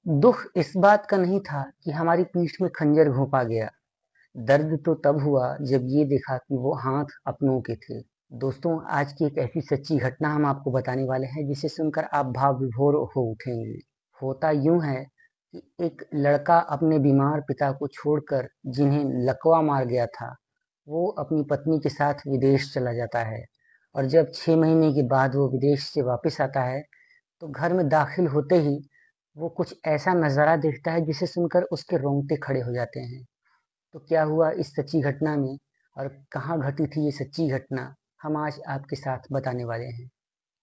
दुख इस बात का नहीं था कि हमारी पीठ में खंजर घोंपा गया। दर्द तो तब हुआ जब ये देखा कि वो हाथ अपनों के थे। दोस्तों, आज की एक ऐसी सच्ची घटना हम आपको बताने वाले हैं जिसे सुनकर आप भाव विभोर हो उठेंगे। होता यूं है कि एक लड़का अपने बीमार पिता को छोड़कर, जिन्हें लकवा मार गया था, वो अपनी पत्नी के साथ विदेश चला जाता है। और जब 6 महीने के बाद वो विदेश से वापस आता है, तो घर में दाखिल होते ही वो कुछ ऐसा नज़ारा देखता है जिसे सुनकर उसके रोंगटे खड़े हो जाते हैं। तो क्या हुआ इस सच्ची घटना में, और कहाँ घटी थी ये सच्ची घटना, हम आज आपके साथ बताने वाले हैं।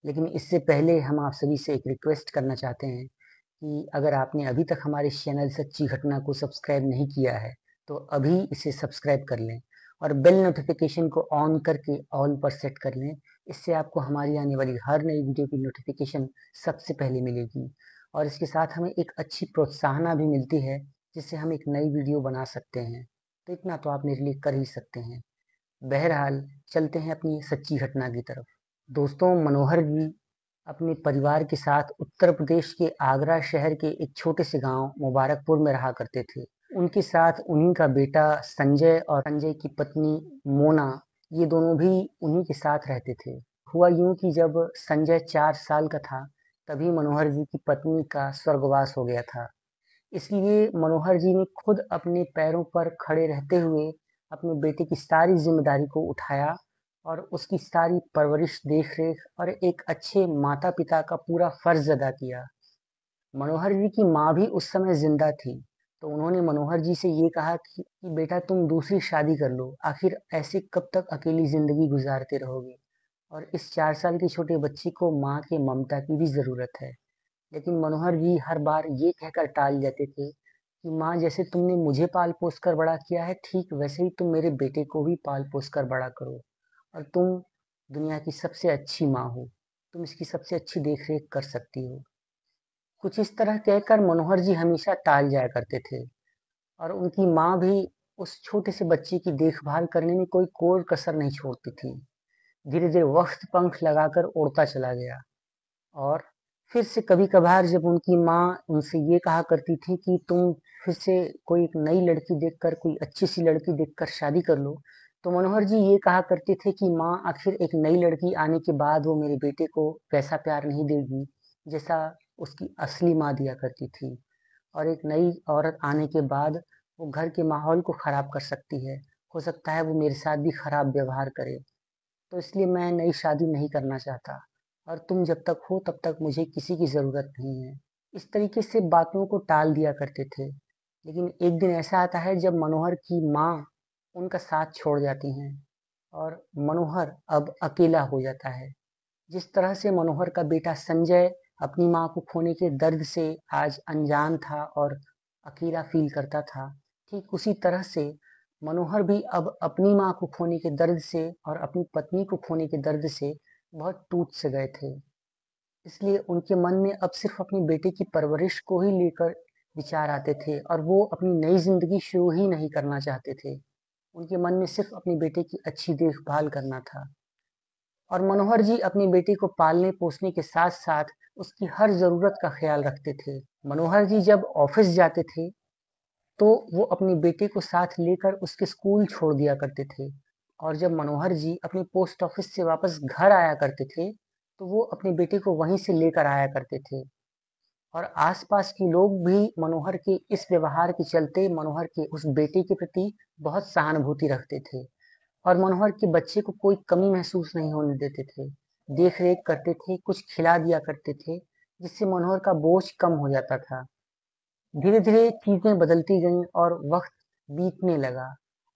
लेकिन इससे पहले हम आप सभी से एक रिक्वेस्ट करना चाहते हैं कि अगर आपने अभी तक हमारे इस चैनल सच्ची घटना को सब्सक्राइब नहीं किया है, तो अभी इसे सब्सक्राइब कर लें और बेल नोटिफिकेशन को ऑन करके ऑल पर सेट कर लें। इससे आपको हमारी आने वाली हर नई वीडियो की नोटिफिकेशन सबसे पहले मिलेगी, और इसके साथ हमें एक अच्छी प्रोत्साहना भी मिलती है, जिससे हम एक नई वीडियो बना सकते हैं। तो इतना तो आप मेरे लिए कर ही सकते हैं। बहरहाल, चलते हैं अपनी सच्ची घटना की तरफ। दोस्तों, मनोहर जी अपने परिवार के साथ उत्तर प्रदेश के आगरा शहर के एक छोटे से गांव मुबारकपुर में रहा करते थे। उनके साथ उन्हीं का बेटा संजय और संजय की पत्नी मोना, ये दोनों भी उन्हीं के साथ रहते थे। हुआ यूं कि जब संजय 4 साल का था, तभी मनोहर जी की पत्नी का स्वर्गवास हो गया था। इसलिए मनोहर जी ने खुद अपने पैरों पर खड़े रहते हुए अपने बेटे की सारी जिम्मेदारी को उठाया और उसकी सारी परवरिश, देख-रेख और एक अच्छे माता-पिता का पूरा फर्ज अदा किया। मनोहर जी की माँ भी उस समय जिंदा थी, तो उन्होंने मनोहर जी से ये कहा कि बेटा, तुम दूसरी शादी कर लो, आखिर ऐसे कब तक अकेली जिंदगी गुजारते रहोगे, और इस 4 साल के छोटे बच्चे को माँ के ममता की भी जरूरत है। लेकिन मनोहर जी हर बार ये कहकर टाल जाते थे कि माँ, जैसे तुमने मुझे पाल पोस कर बड़ा किया है, ठीक वैसे ही तुम मेरे बेटे को भी पाल पोस कर बड़ा करो, और तुम दुनिया की सबसे अच्छी माँ हो, तुम इसकी सबसे अच्छी देख रेख कर सकती हो। कुछ इस तरह कहकर मनोहर जी हमेशा टाल जाया करते थे, और उनकी माँ भी उस छोटे से बच्चे की देखभाल करने में कोई कोर कसर नहीं छोड़ती थी। धीरे धीरे वक्त पंख लगाकर उड़ता चला गया, और फिर से कभी-कभार जब उनकी माँ उनसे ये कहा करती थी कि तुम फिर से कोई एक नई लड़की देखकर, कोई अच्छी-सी लड़की देखकर शादी कर लो, तो मनोहर जी ये कहा करते थे कि माँ, आखिर एक नई लड़की आने के बाद वो मेरे बेटे को वैसा प्यार नहीं देगी जैसा उसकी असली माँ दिया करती थी, और एक नई औरत आने के बाद वो घर के माहौल को खराब कर सकती है। हो सकता है वो मेरे साथ भी खराब व्यवहार करे, तो इसलिए मैं नई शादी नहीं करना चाहता, और तुम जब तक हो तब तक मुझे किसी की ज़रूरत नहीं है। इस तरीके से बातों को टाल दिया करते थे। लेकिन एक दिन ऐसा आता है जब मनोहर की माँ उनका साथ छोड़ जाती हैं, और मनोहर अब अकेला हो जाता है। जिस तरह से मनोहर का बेटा संजय अपनी माँ को खोने के दर्द से आज अनजान था और अकेला फील करता था, ठीक उसी तरह से मनोहर भी अब अपनी माँ को खोने के दर्द से और अपनी पत्नी को खोने के दर्द से बहुत टूट से गए थे। इसलिए उनके मन में अब सिर्फ अपने बेटे की परवरिश को ही लेकर विचार आते थे, और वो अपनी नई जिंदगी शुरू ही नहीं करना चाहते थे। उनके मन में सिर्फ अपने बेटे की अच्छी देखभाल करना था। और मनोहर जी अपने बेटे को पालने पोसने के साथ साथ उसकी हर जरूरत का ख्याल रखते थे। मनोहर जी जब ऑफिस जाते थे, तो वो अपने बेटे को साथ लेकर उसके स्कूल छोड़ दिया करते थे, और जब मनोहर जी अपने पोस्ट ऑफिस से वापस घर आया करते थे, तो वो अपने बेटे को वहीं से लेकर आया करते थे। और आसपास के लोग भी मनोहर के इस व्यवहार के चलते मनोहर के उस बेटे के प्रति बहुत सहानुभूति रखते थे, और मनोहर के बच्चे को कोई कमी महसूस नहीं होने देते थे। देख रेख करते थे, कुछ खिला दिया करते थे, जिससे मनोहर का बोझ कम हो जाता था। धीरे धीरे चीजें बदलती गईं और वक्त बीतने लगा,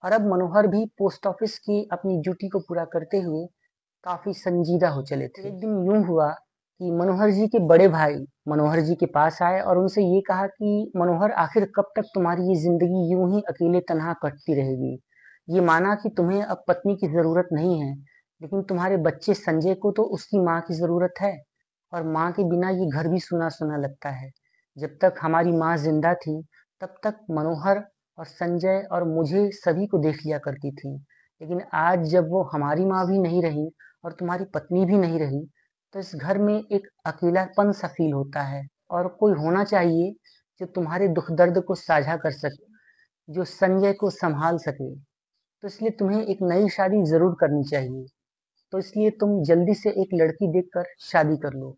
और अब मनोहर भी पोस्ट ऑफिस की अपनी ड्यूटी को पूरा करते हुए काफी संजीदा हो चले थे। एक दिन यूं हुआ कि मनोहर जी के बड़े भाई मनोहर जी के पास आए और उनसे ये कहा कि मनोहर, आखिर कब तक तुम्हारी ये जिंदगी यूं ही अकेले तन्हा कटती रहेगी। ये माना कि तुम्हें अब पत्नी की जरूरत नहीं है, लेकिन तुम्हारे बच्चे संजय को तो उसकी माँ की जरूरत है, और माँ के बिना ये घर भी सुना सुना लगता है। जब तक हमारी माँ जिंदा थी, तब तक मनोहर और संजय और मुझे सभी को देख लिया करती थी, लेकिन आज जब वो हमारी माँ भी नहीं रही और तुम्हारी पत्नी भी नहीं रही, तो इस घर में एक अकेलापन सा फील होता है, और कोई होना चाहिए जो तुम्हारे दुख दर्द को साझा कर सके, जो संजय को संभाल सके। तो इसलिए तुम्हें एक नई शादी ज़रूर करनी चाहिए। तो इसलिए तुम जल्दी से एक लड़की देखकर शादी कर लो।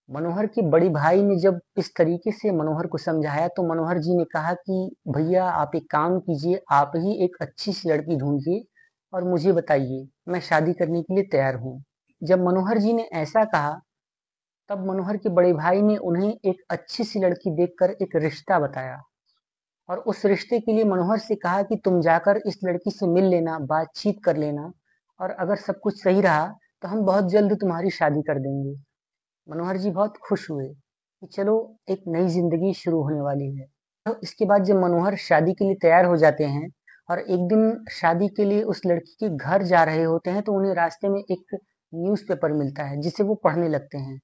मनोहर के बड़े भाई ने जब इस तरीके से मनोहर को समझाया तो मनोहर जी ने कहा कि भैया आप एक काम कीजिए, आप ही एक अच्छी सी लड़की ढूंढिए और मुझे बताइए, मैं शादी करने के लिए तैयार हूँ। जब मनोहर जी ने ऐसा कहा तब मनोहर के बड़े भाई ने उन्हें एक अच्छी सी लड़की देखकर एक रिश्ता बताया और उस रिश्ते के लिए मनोहर से कहा कि तुम जाकर इस लड़की से मिल लेना, बातचीत कर लेना और अगर सब कुछ सही रहा तो हम बहुत जल्द तुम्हारी शादी कर देंगे। मनोहर जी बहुत खुश हुए कि चलो एक नई जिंदगी शुरू होने वाली है। तो इसके बाद जब मनोहर शादी के लिए तैयार हो जाते हैं और एक दिन शादी के लिए उस लड़की के घर जा रहे होते हैं तो उन्हें रास्ते में एक न्यूज़पेपर मिलता है जिसे वो पढ़ने लगते हैं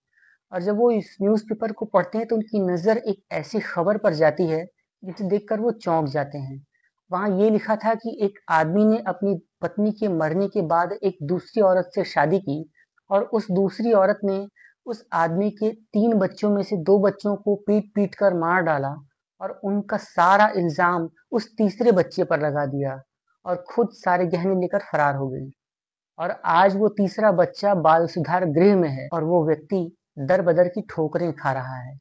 और जब वो इस न्यूज़पेपर को पढ़ते हैं तो उनकी नज़र एक ऐसी खबर पर जाती है जिसे देखकर वो चौंक जाते हैं। वहाँ ये लिखा था कि एक आदमी ने अपनी पत्नी के मरने के बाद एक दूसरी औरत से शादी की और उस दूसरी औरत ने उस आदमी के 3 बच्चों में से 2 बच्चों को पीट-पीट कर मार डाला और उनका सारा इल्ज़ाम उस तीसरे बच्चे पर लगा दिया और खुद सारे गहने लेकर फरार हो गई। और आज वो तीसरा बच्चा बाल सुधार गृह में है और वो व्यक्ति दर-बदर की ठोकरें खा रहा है।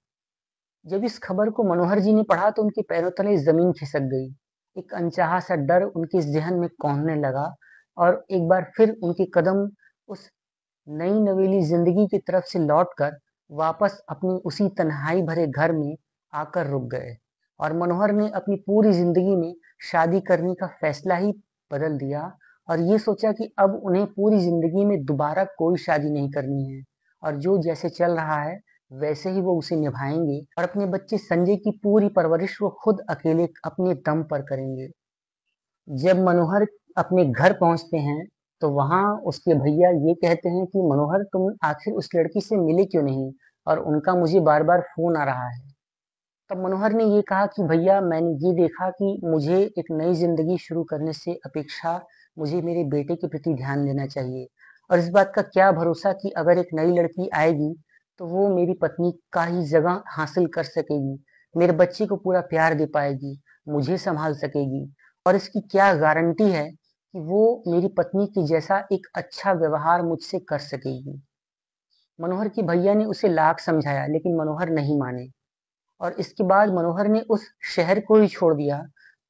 जब इस खबर को मनोहर जी ने पढ़ा तो उनके पैरों तले ज़मीन खिसक गई। एक अनचाहा सा डर उनके ज़हन में कौंधने लगा और एक बार फिर उनके कदम उस नई नवेली ज़िंदगी की तरफ से लौटकर वापस अपनी उसी तन्हाई भरे घर में आकर रुक गए और मनोहर ने अपनी पूरी ज़िंदगी में शादी करने का फैसला ही बदल दिया और ये सोचा कि अब उन्हें पूरी ज़िंदगी में दोबारा कोई शादी नहीं करनी है और जो जैसे चल रहा है वैसे ही वो उसे निभाएंगे और अपने बच्चे संजय की पूरी परवरिश वो खुद अकेले अपने दम पर करेंगे। जब मनोहर अपने घर पहुंचते हैं तो वहां उसके भैया ये कहते हैं कि मनोहर तुम आखिर उस लड़की से मिले क्यों नहीं और उनका मुझे बार बार फोन आ रहा है। तब मनोहर ने ये कहा कि भैया मैंने ये देखा कि मुझे एक नई जिंदगी शुरू करने से अपेक्षा मुझे मेरे बेटे के प्रति ध्यान देना चाहिए और इस बात का क्या भरोसा कि अगर एक नई लड़की आएगी तो वो मेरी पत्नी का ही जगह हासिल कर सकेगी, मेरे बच्चे को पूरा प्यार दे पाएगी, मुझे संभाल सकेगी और इसकी क्या गारंटी है कि वो मेरी पत्नी के जैसा एक अच्छा व्यवहार मुझसे कर सकेगी। मनोहर के भैया ने उसे लाख समझाया लेकिन मनोहर नहीं माने और इसके बाद मनोहर ने उस शहर को ही छोड़ दिया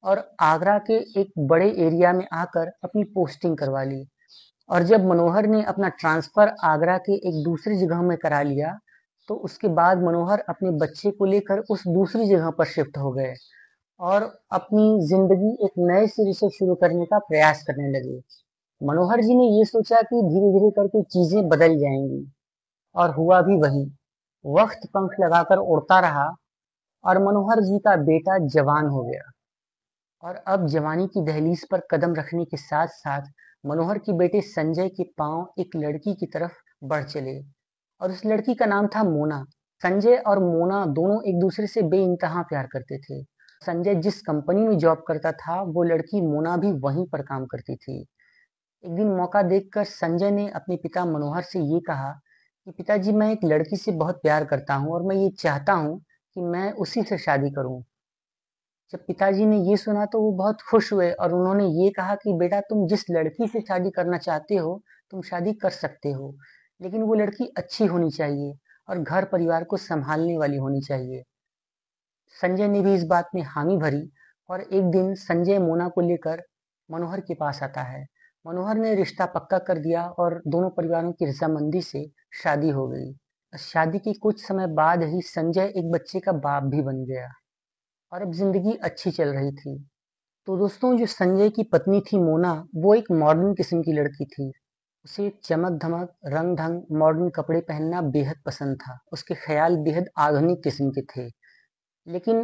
और आगरा के एक बड़े एरिया में आकर अपनी पोस्टिंग करवा ली। और जब मनोहर ने अपना ट्रांसफर आगरा के एक दूसरी जगह में करा लिया तो उसके बाद मनोहर अपने बच्चे को लेकर उस दूसरी जगह पर शिफ्ट हो गए और अपनी जिंदगी एक नए सिरे से शुरू करने का प्रयास करने लगे। मनोहर जी ने ये सोचा कि धीरे धीरे करके चीजें बदल जाएंगी और हुआ भी वही। वक्त पंख लगाकर उड़ता रहा और मनोहर जी का बेटा जवान हो गया और अब जवानी की दहलीज पर कदम रखने के साथ साथ मनोहर के बेटे संजय के पांव एक लड़की की तरफ बढ़ चले और उस लड़की का नाम था मोना। संजय और मोना दोनों एक दूसरे से बेइंतहा प्यार करते थे। संजय जिस कंपनी में जॉब करता था वो लड़की मोना भी वहीं पर काम करती थी। एक दिन मौका देखकर संजय ने अपने पिता मनोहर से ये कहा कि पिताजी मैं एक लड़की से बहुत प्यार करता हूँ और मैं ये चाहता हूँ कि मैं उसी से शादी करूँ। जब पिताजी ने ये सुना तो वो बहुत खुश हुए और उन्होंने ये कहा कि बेटा तुम जिस लड़की से शादी करना चाहते हो तुम शादी कर सकते हो, लेकिन वो लड़की अच्छी होनी चाहिए और घर परिवार को संभालने वाली होनी चाहिए। संजय ने भी इस बात में हामी भरी और एक दिन संजय मोना को लेकर मनोहर के पास आता है। मनोहर ने रिश्ता पक्का कर दिया और दोनों परिवारों की रजामंदी से शादी हो गई। शादी के कुछ समय बाद ही संजय एक बच्चे का बाप भी बन गया और अब जिंदगी अच्छी चल रही थी। तो दोस्तों जो संजय की पत्नी थी मोना वो एक मॉडर्न किस्म की लड़की थी। उसे चमक धमक रंग ढंग मॉडर्न कपड़े पहनना बेहद पसंद था। उसके ख्याल बेहद आधुनिक किस्म के थे। लेकिन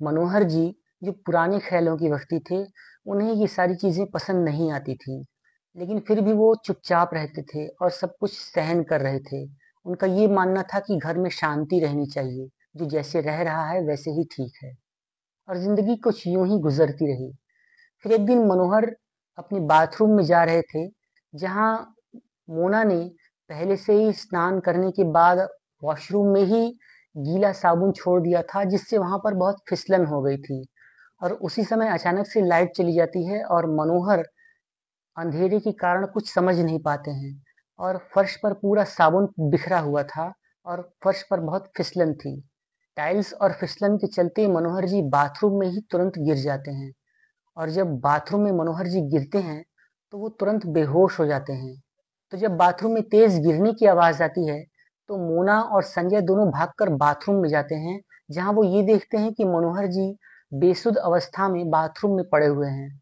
मनोहर जी जो पुराने ख्यालों के व्यक्ति थे उन्हें ये सारी चीजें पसंद नहीं आती थी, लेकिन फिर भी वो चुपचाप रहते थे और सब कुछ सहन कर रहे थे। उनका ये मानना था कि घर में शांति रहनी चाहिए, जो जैसे रह रहा है वैसे ही ठीक है और जिंदगी कुछ यूं ही गुजरती रही। फिर एक दिन मनोहर अपने बाथरूम में जा रहे थे जहां मोना ने पहले से ही स्नान करने के बाद वॉशरूम में ही गीला साबुन छोड़ दिया था जिससे वहाँ पर बहुत फिसलन हो गई थी। और उसी समय अचानक से लाइट चली जाती है और मनोहर अंधेरे के कारण कुछ समझ नहीं पाते हैं और फर्श पर पूरा साबुन बिखरा हुआ था और फर्श पर बहुत फिसलन थी। टाइल्स और फिसलन के चलते मनोहर जी बाथरूम में ही तुरंत गिर जाते हैं और जब बाथरूम में मनोहर जी गिरते हैं तो वो तुरंत बेहोश हो जाते हैं। तो जब बाथरूम में तेज गिरने की आवाज आती है तो मोना और संजय दोनों भागकर बाथरूम में जाते हैं, जहां वो ये देखते हैं कि मनोहर जी बेसुध अवस्था में बाथरूम में पड़े हुए हैं।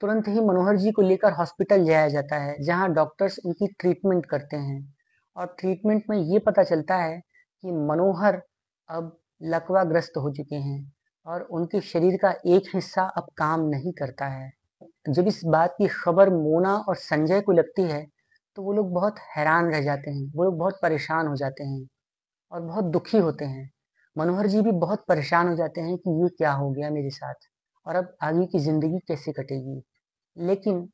तुरंत ही मनोहर जी को लेकर हॉस्पिटल जाया जाता है, जहां डॉक्टर्स उनकी ट्रीटमेंट करते हैं और ट्रीटमेंट में ये पता चलता है कि मनोहर अब लकवाग्रस्त हो चुके हैं और उनके शरीर का एक हिस्सा अब काम नहीं करता है। जब इस बात की खबर मोना और संजय को लगती है, तो वो लोग बहुत हैरान रह जाते हैं, वो लोग बहुत परेशान हो जाते हैं और बहुत दुखी होते हैं। मनोहर जी भी बहुत परेशान हो जाते हैं कि ये क्या हो गया मेरे साथ और अब आगे की ज़िंदगी कैसे कटेगी। लेकिन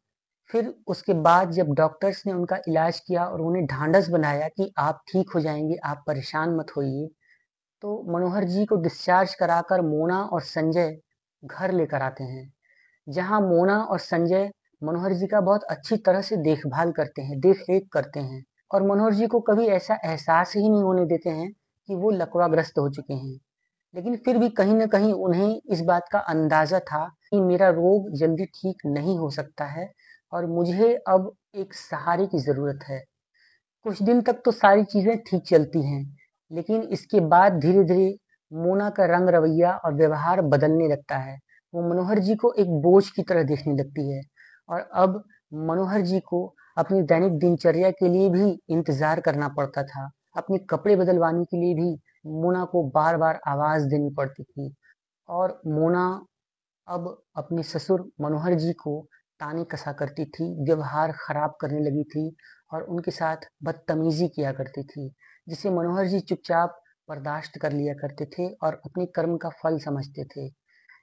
फिर उसके बाद जब डॉक्टर्स ने उनका इलाज किया और उन्हें ढांढस बंधाया कि आप ठीक हो जाएँगे, आप परेशान मत होइए, तो मनोहर जी को डिस्चार्ज कराकर मोना और संजय घर लेकर आते हैं। जहाँ मोना और संजय मनोहर जी का बहुत अच्छी तरह से देखभाल करते हैं, देख-रेख करते हैं और मनोहर जी को कभी ऐसा एहसास ही नहीं होने देते हैं कि वो लकवाग्रस्त हो चुके हैं। लेकिन फिर भी कहीं न कहीं उन्हें इस बात का अंदाज़ा था कि मेरा रोग जल्दी ठीक नहीं हो सकता है और मुझे अब एक सहारे की ज़रूरत है। कुछ दिन तक तो सारी चीज़ें ठीक चलती हैं, लेकिन इसके बाद धीरे-धीरे मोना का रंग-रवैया और व्यवहार बदलने लगता है। वो मनोहर जी को एक बोझ की तरह देखने लगती है और अब मनोहर जी को अपनी दैनिक दिनचर्या के लिए भी इंतज़ार करना पड़ता था। अपने कपड़े बदलवाने के लिए भी मोना को बार-बार आवाज़ देनी पड़ती थी और मोना अब अपने ससुर मनोहर जी को ताने कसा करती थी, व्यवहार खराब करने लगी थी और उनके साथ बदतमीजी किया करती थी, जिसे मनोहर जी चुपचाप बर्दाश्त कर लिया करते थे और अपने कर्म का फल समझते थे।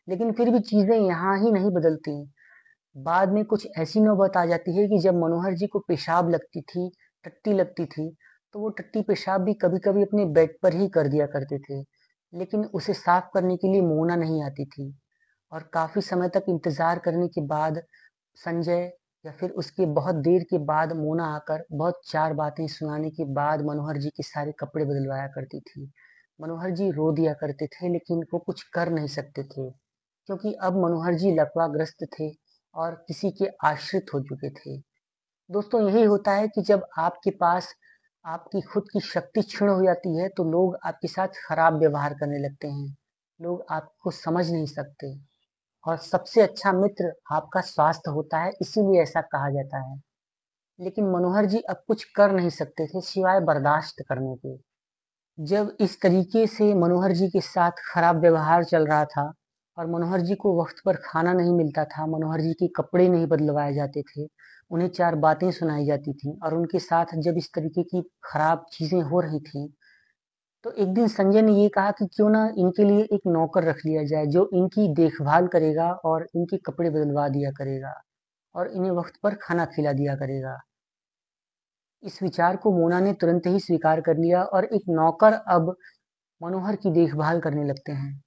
लेकिन फिर भी चीजें यहाँ ही नहीं बदलती। बाद में कुछ ऐसी नौबत आ जाती है कि जब मनोहर जी को पेशाब लगती थी, टट्टी लगती थी, तो वो टट्टी पेशाब भी कभी-कभी अपने बेड पर ही कर दिया करते थे। लेकिन उसे साफ करने के लिए मोना नहीं आती थी। और काफ़ी समय तक इंतज़ार करने के बाद संजय या फिर उसके बहुत देर के बाद मोना आकर बहुत 4 बातें सुनाने के बाद मनोहर जी के सारे कपड़े बदलवाया करती थी। मनोहर जी रो दिया करते थे लेकिन वो कुछ कर नहीं सकते थे, क्योंकि अब मनोहर जी लकवाग्रस्त थे और किसी के आश्रित हो चुके थे। दोस्तों यही होता है कि जब आपके पास आपकी खुद की शक्ति क्षीण हो जाती है, तो लोग आपके साथ खराब व्यवहार करने लगते हैं। लोग आपको समझ नहीं सकते। और सबसे अच्छा मित्र आपका स्वास्थ्य होता है, इसीलिए ऐसा कहा जाता है। लेकिन मनोहर जी अब कुछ कर नहीं सकते थे सिवाय बर्दाश्त करने के। जब इस तरीके से मनोहर जी के साथ खराब व्यवहार चल रहा था और मनोहर जी को वक्त पर खाना नहीं मिलता था, मनोहर जी के कपड़े नहीं बदलवाए जाते थे, उन्हें 4 बातें सुनाई जाती थी और उनके साथ जब इस तरीके की खराब चीज़ें हो रही थी, तो एक दिन संजय ने ये कहा कि क्यों ना इनके लिए एक नौकर रख लिया जाए जो इनकी देखभाल करेगा और इनके कपड़े बदलवा दिया करेगा और इन्हें वक्त पर खाना खिला दिया करेगा। इस विचार को मोना ने तुरंत ही स्वीकार कर लिया और एक नौकर अब मनोहर की देखभाल करने लगते हैं।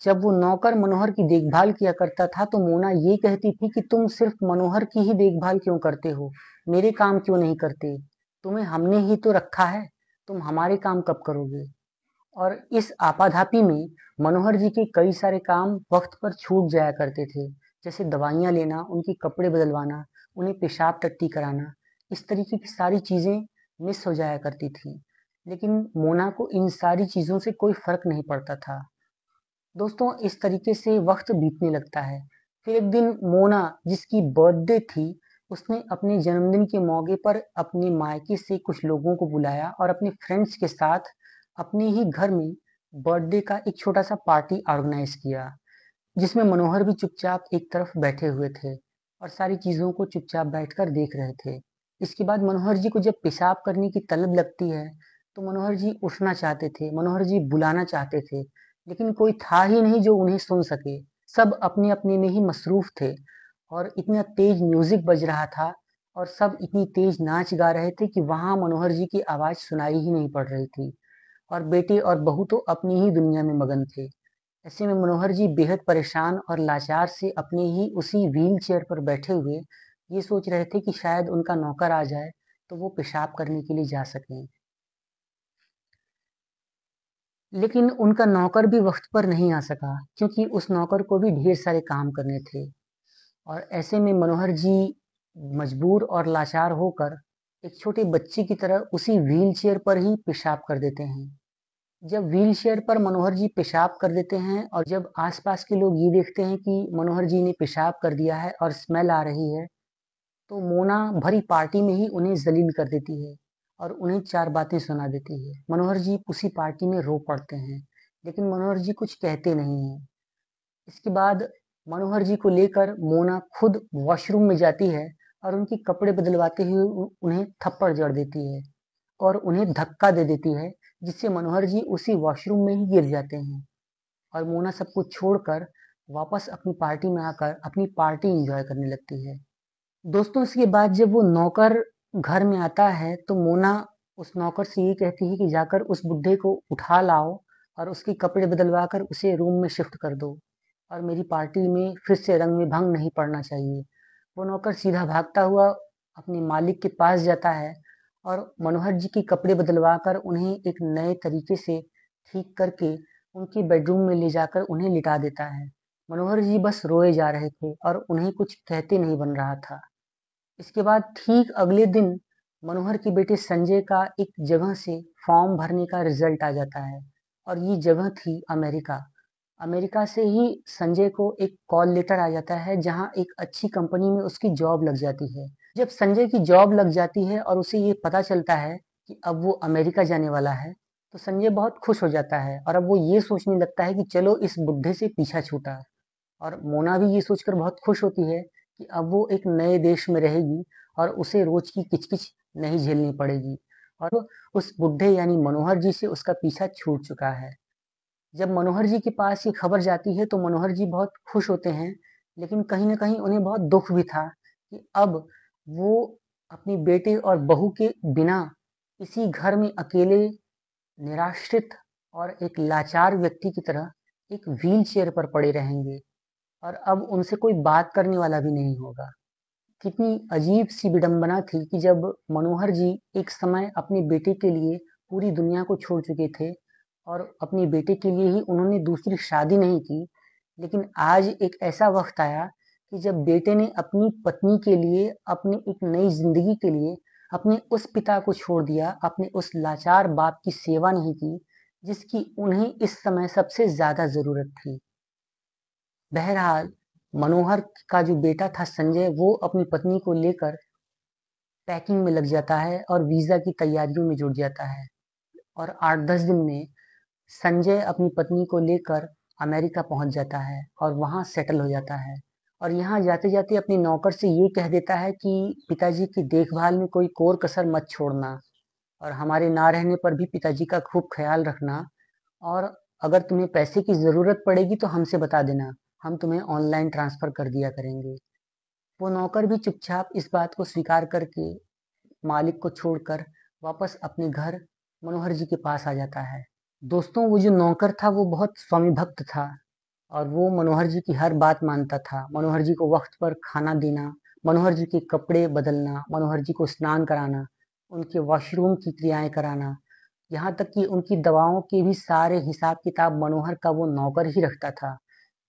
जब वो नौकर मनोहर की देखभाल किया करता था तो मोना ये कहती थी कि तुम सिर्फ मनोहर की ही देखभाल क्यों करते हो, मेरे काम क्यों नहीं करते? तुम्हें हमने ही तो रखा है, तुम हमारे काम कब करोगे? और इस आपाधापी में मनोहर जी के कई सारे काम वक्त पर छूट जाया करते थे, जैसे दवाइयाँ लेना, उनके कपड़े बदलवाना, उन्हें पेशाब टट्टी कराना, इस तरीके की सारी चीज़ें मिस हो जाया करती थी। लेकिन मोना को इन सारी चीज़ों से कोई फ़र्क नहीं पड़ता था। दोस्तों इस तरीके से वक्त बीतने लगता है। फिर एक दिन मोना जिसकी बर्थडे थी, उसने अपने जन्मदिन के मौके पर अपने मायके से कुछ लोगों को बुलाया और अपने फ्रेंड्स के साथ अपने ही घर में बर्थडे का एक छोटा-सा पार्टी ऑर्गेनाइज़ किया, जिसमें मनोहर भी चुपचाप एक तरफ बैठे हुए थे और सारी चीज़ों को चुपचाप बैठकर देख रहे थे। इसके बाद मनोहर जी को जब पेशाब करने की तलब लगती है, तो मनोहर जी उठना चाहते थे, मनोहर जी बुलाना चाहते थे, लेकिन कोई था ही नहीं जो उन्हें सुन सके। सब अपने-अपने में ही मसरूफ़ थे और इतना तेज़ म्यूज़िक बज रहा था और सब इतनी तेज़ नाच गा रहे थे कि वहाँ मनोहर जी की आवाज़ सुनाई ही नहीं पड़ रही थी। और बेटे और बहू तो अपनी ही दुनिया में मगन थे। ऐसे में मनोहर जी बेहद परेशान और लाचार से अपने ही उसी व्हील चेयर पर बैठे हुए ये सोच रहे थे कि शायद उनका नौकर आ जाए तो वो पेशाब करने के लिए जा सकें। लेकिन उनका नौकर भी वक्त पर नहीं आ सका क्योंकि उस नौकर को भी ढेर सारे काम करने थे। और ऐसे में मनोहर जी मजबूर और लाचार होकर एक छोटे बच्चे की तरह उसी व्हील चेयर पर ही पेशाब कर देते हैं। जब व्हील चेयर पर मनोहर जी पेशाब कर देते हैं और जब आसपास के लोग ये देखते हैं कि मनोहर जी ने पेशाब कर दिया है और स्मेल आ रही है, तो मोना भरी पार्टी में ही उन्हें जलील कर देती है और उन्हें चार बातें सुना देती है। मनोहर जी उसी पार्टी में रो पड़ते हैं, लेकिन मनोहर जी कुछ कहते नहीं हैं। इसके बाद मनोहर जी को लेकर मोना खुद वॉशरूम में जाती है और उनके कपड़े बदलवाते हुए उन्हें थप्पड़ जड़ देती है और उन्हें धक्का दे देती है, जिससे मनोहर जी उसी वॉशरूम में ही गिर जाते हैं और मोना सब कुछ छोड़कर वापस अपनी पार्टी में आकर अपनी पार्टी एंजॉय करने लगती है। दोस्तों, इसके बाद जब वो नौकर घर में आता है तो मोना उस नौकर से ये कहती है कि जाकर उस बुड्ढे को उठा लाओ और उसके कपड़े बदलवा कर उसे रूम में शिफ्ट कर दो और मेरी पार्टी में फिर से रंग में भंग नहीं पड़ना चाहिए। वो नौकर सीधा भागता हुआ अपने मालिक के पास जाता है और मनोहर जी के कपड़े बदलवा कर उन्हें एक नए तरीके से ठीक करके उनके बेडरूम में ले जाकर उन्हें लिटा देता है। मनोहर जी बस रोए जा रहे थे और उन्हें कुछ कहते नहीं बन रहा था। इसके बाद ठीक अगले दिन मनोहर के बेटे संजय का एक जगह से फॉर्म भरने का रिजल्ट आ जाता है और ये जगह थी अमेरिका। अमेरिका से ही संजय को एक कॉल लेटर आ जाता है जहां एक अच्छी कंपनी में उसकी जॉब लग जाती है। जब संजय की जॉब लग जाती है और उसे ये पता चलता है कि अब वो अमेरिका जाने वाला है, तो संजय बहुत खुश हो जाता है और अब वो ये सोचने लगता है कि चलो इस बुड्ढे से पीछा छूटा। और मोना भी ये सोचकर बहुत खुश होती है कि अब वो एक नए देश में रहेगी और उसे रोज की किचकिच नहीं झेलनी पड़ेगी और वो उस बुड्ढे यानी मनोहर जी से उसका पीछा छूट चुका है। जब मनोहर जी के पास ये खबर जाती है तो मनोहर जी बहुत खुश होते हैं, लेकिन कहीं न कहीं उन्हें बहुत दुःख भी था कि अब वो अपने बेटे और बहू के बिना इसी घर में अकेले, निराश्रित और एक लाचार व्यक्ति की तरह एक व्हील चेयर पर पड़े रहेंगे और अब उनसे कोई बात करने वाला भी नहीं होगा। कितनी अजीब-सी विडंबना थी कि जब मनोहर जी एक समय अपने बेटे के लिए पूरी दुनिया को छोड़ चुके थे और अपने बेटे के लिए ही उन्होंने दूसरी शादी नहीं की, लेकिन आज एक ऐसा वक़्त आया कि जब बेटे ने अपनी पत्नी के लिए, अपनी एक नई ज़िंदगी के लिए, अपने उस पिता को छोड़ दिया, अपने उस लाचार बाप की सेवा नहीं की, जिसकी उन्हें इस समय सबसे ज़्यादा ज़रूरत थी। बहरहाल, मनोहर का जो बेटा था संजय, वो अपनी पत्नी को लेकर पैकिंग में लग जाता है और वीज़ा की तैयारियों में जुट जाता है और 8-10 दिन में संजय अपनी पत्नी को लेकर अमेरिका पहुंच जाता है और वहां सेटल हो जाता है और यहाँ जाते-जाते अपने नौकर से ये कह देता है कि पिताजी की देखभाल में कोई कोर कसर मत छोड़ना और हमारे ना रहने पर भी पिताजी का खूब ख्याल रखना और अगर तुम्हें पैसे की ज़रूरत पड़ेगी तो हमसे बता देना, हम तुम्हें ऑनलाइन ट्रांसफ़र कर दिया करेंगे। वो नौकर भी चुपचाप इस बात को स्वीकार करके मालिक को छोड़कर वापस अपने घर मनोहर जी के पास आ जाता है। दोस्तों, वो जो नौकर था वो बहुत स्वामी भक्त था और वो मनोहर जी की हर बात मानता था। मनोहर जी को वक्त पर खाना देना, मनोहर जी के कपड़े बदलना, मनोहर जी को स्नान कराना, उनके वॉशरूम की क्रियाएं कराना, यहाँ तक कि उनकी दवाओं के भी सारे हिसाब किताब मनोहर का वो नौकर ही रखता था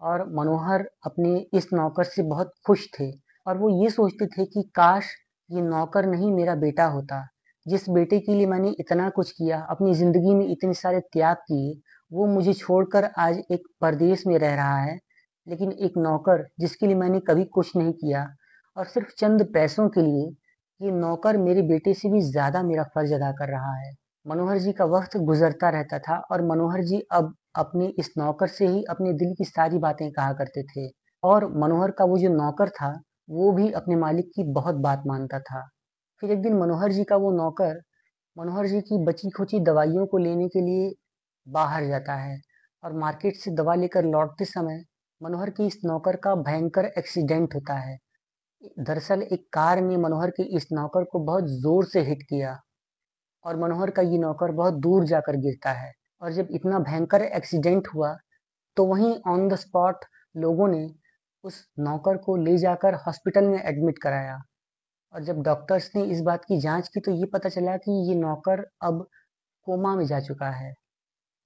और मनोहर अपने इस नौकर से बहुत खुश थे और वो ये सोचते थे कि काश ये नौकर नहीं मेरा बेटा होता। जिस बेटे के लिए मैंने इतना कुछ किया, अपनी ज़िंदगी में इतने सारे त्याग किए, वो मुझे छोड़कर आज एक परदेश में रह रहा है। लेकिन एक नौकर जिसके लिए मैंने कभी कुछ नहीं किया और सिर्फ़ चंद पैसों के लिए, ये नौकर मेरे बेटे से भी ज़्यादा मेरा फ़र्ज़ अदा कर रहा है। मनोहर जी का वक़्त गुज़रता रहता था और मनोहर जी अब अपने इस नौकर से ही अपने दिल की सारी बातें कहा करते थे और मनोहर का वो जो नौकर था, वो भी अपने मालिक की बहुत बात मानता था। फिर एक दिन मनोहर जी का वो नौकर, मनोहर जी की बची-खुची दवाइयों को लेने के लिए बाहर जाता है और मार्केट से दवा लेकर लौटते समय मनोहर के इस नौकर का भयंकर एक्सीडेंट होता है। दरअसल एक कार ने मनोहर के इस नौकर को बहुत ज़ोर से हिट किया और मनोहर का ये नौकर बहुत दूर जाकर गिरता है और जब इतना भयंकर एक्सीडेंट हुआ तो वहीं ऑन द स्पॉट लोगों ने उस नौकर को ले जाकर हॉस्पिटल में एडमिट कराया। और जब डॉक्टर्स ने इस बात की जांच की तो ये पता चला कि ये नौकर अब कोमा में जा चुका है।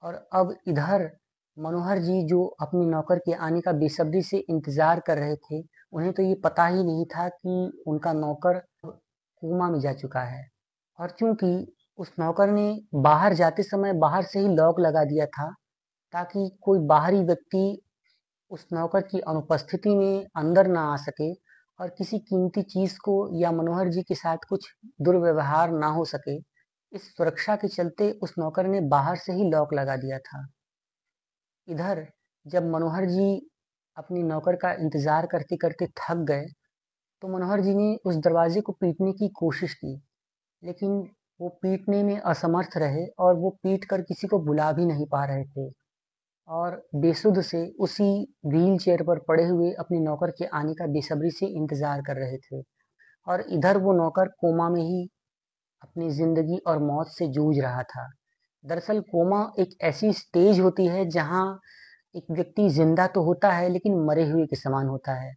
और अब इधर मनोहर जी जो अपने नौकर के आने का बेसब्री से इंतजार कर रहे थे, उन्हें तो ये पता ही नहीं था कि उनका नौकर कोमा में जा चुका है। और चूंकि उस नौकर ने बाहर जाते समय बाहर से ही लॉक लगा दिया था ताकि कोई बाहरी व्यक्ति उस नौकर की अनुपस्थिति में अंदर ना आ सके और किसी कीमती चीज को या मनोहर जी के साथ कुछ दुर्व्यवहार ना हो सके, इस सुरक्षा के चलते उस नौकर ने बाहर से ही लॉक लगा दिया था। इधर जब मनोहर जी अपनी नौकर का इंतजार करते करते थक गए तो मनोहर जी ने उस दरवाजे को पीटने की कोशिश की, लेकिन वो पीटने में असमर्थ रहे और वो पीट कर किसी को बुला भी नहीं पा रहे थे और बेसुध से उसी व्हील चेयर पर पड़े हुए अपने नौकर के आने का बेसब्री से इंतजार कर रहे थे। और इधर वो नौकर कोमा में ही अपनी जिंदगी और मौत से जूझ रहा था। दरअसल कोमा एक ऐसी स्टेज होती है जहाँ एक व्यक्ति जिंदा तो होता है लेकिन मरे हुए के समान होता है।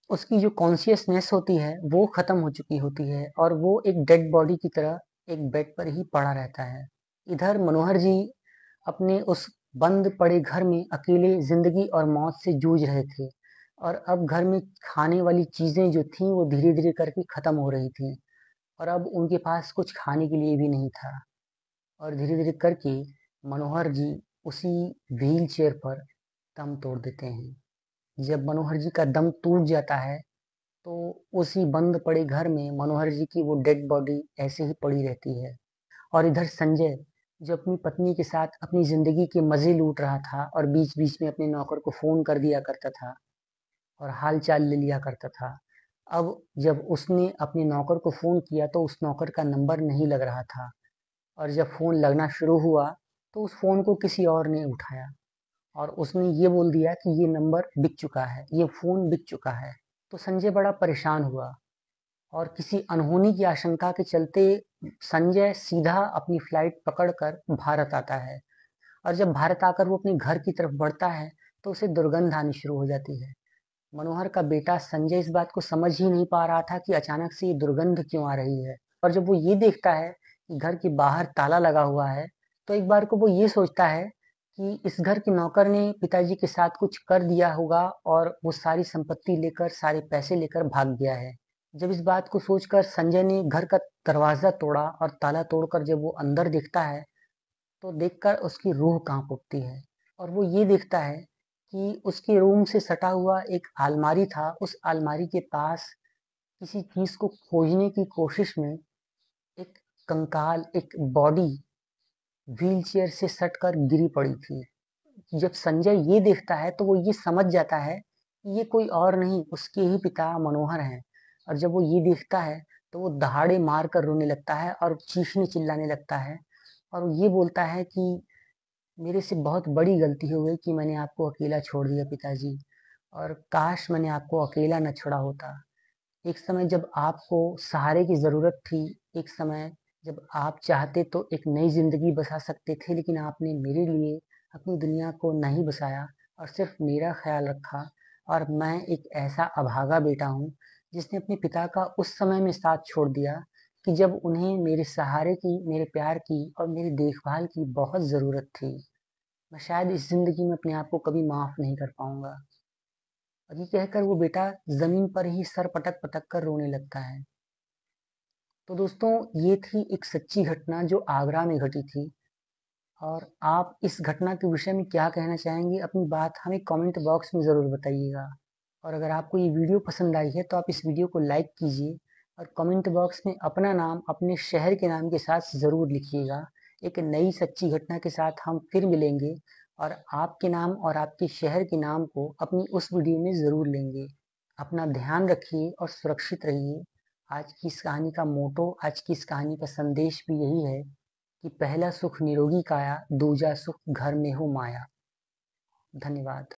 उसकी जो कॉन्शियसनेस होती है वो खत्म हो चुकी होती है और वो एक डेड बॉडी की तरह एक बेड पर ही पड़ा रहता है। इधर मनोहर जी अपने उस बंद पड़े घर में अकेले जिंदगी और मौत से जूझ रहे थे और अब घर में खाने वाली चीजें जो थीं वो धीरे धीरे करके खत्म हो रही थी और अब उनके पास कुछ खाने के लिए भी नहीं था। और धीरे धीरे करके मनोहर जी उसी व्हील चेयर पर दम तोड़ देते हैं। जब मनोहर जी का दम टूट जाता है तो उसी बंद पड़े घर में मनोहर जी की वो डेड बॉडी ऐसे ही पड़ी रहती है। और इधर संजय जो अपनी पत्नी के साथ अपनी जिंदगी के मजे लूट रहा था और बीच बीच में अपने नौकर को फोन कर दिया करता था और हाल चाल ले लिया करता था, अब जब उसने अपने नौकर को फोन किया तो उस नौकर का नंबर नहीं लग रहा था और जब फोन लगना शुरू हुआ तो उस फोन को किसी और ने उठाया और उसने ये बोल दिया कि ये नंबर बिक चुका है, ये फोन बिक चुका है। तो संजय बड़ा परेशान हुआ और किसी अनहोनी की आशंका के चलते संजय सीधा अपनी फ्लाइट पकड़कर भारत आता है। और जब भारत आकर वो अपने घर की तरफ बढ़ता है तो उसे दुर्गंध आनी शुरू हो जाती है। मनोहर का बेटा संजय इस बात को समझ ही नहीं पा रहा था कि अचानक से ये दुर्गंध क्यों आ रही है। और जब वो ये देखता है कि घर के बाहर ताला लगा हुआ है तो एक बार को वो ये सोचता है कि इस घर के नौकर ने पिताजी के साथ कुछ कर दिया होगा और वो सारी संपत्ति लेकर सारे पैसे लेकर भाग गया है। जब इस बात को सोचकर संजय ने घर का दरवाजा तोड़ा और ताला तोड़कर जब वो अंदर देखता है तो देखकर उसकी रूह कांप उठती है। और वो ये देखता है कि उसके रूम से सटा हुआ एक अलमारी था, उस अलमारी के पास किसी चीज को खोजने की कोशिश में एक कंकाल, एक बॉडी व्हीलचेयर से सटकर गिरी पड़ी थी। जब संजय ये देखता है तो वो ये समझ जाता है कि ये कोई और नहीं उसके ही पिता मनोहर हैं। और जब वो ये देखता है तो वो दहाड़े मार कर रोने लगता है और चीखने चिल्लाने लगता है और वो ये बोलता है कि मेरे से बहुत बड़ी गलती हो गई कि मैंने आपको अकेला छोड़ दिया पिताजी, और काश मैंने आपको अकेला न छोड़ा होता। एक समय जब आपको सहारे की ज़रूरत थी, एक समय जब आप चाहते तो एक नई ज़िंदगी बसा सकते थे, लेकिन आपने मेरे लिए अपनी दुनिया को नहीं बसाया और सिर्फ मेरा ख्याल रखा। और मैं एक ऐसा अभागा बेटा हूँ जिसने अपने पिता का उस समय में साथ छोड़ दिया कि जब उन्हें मेरे सहारे की, मेरे प्यार की और मेरी देखभाल की बहुत ज़रूरत थी। मैं शायद इस ज़िंदगी में अपने आप को कभी माफ़ नहीं कर पाऊंगा। और ये कहकर वो बेटा ज़मीन पर ही सर पटक पटक कर रोने लगता है। तो दोस्तों, ये थी एक सच्ची घटना जो आगरा में घटी थी। और आप इस घटना के विषय में क्या कहना चाहेंगे? अपनी बात हमें कमेंट बॉक्स में ज़रूर बताइएगा। और अगर आपको ये वीडियो पसंद आई है तो आप इस वीडियो को लाइक कीजिए और कमेंट बॉक्स में अपना नाम अपने शहर के नाम के साथ ज़रूर लिखिएगा। एक नई सच्ची घटना के साथ हम फिर मिलेंगे और आपके नाम और आपके शहर के नाम को अपनी उस वीडियो में ज़रूर लेंगे। अपना ध्यान रखिए और सुरक्षित रहिए। आज की इस कहानी का मोटो, आज की इस कहानी का संदेश भी यही है कि पहला सुख निरोगी काया, दूजा सुख घर में हो माया। धन्यवाद।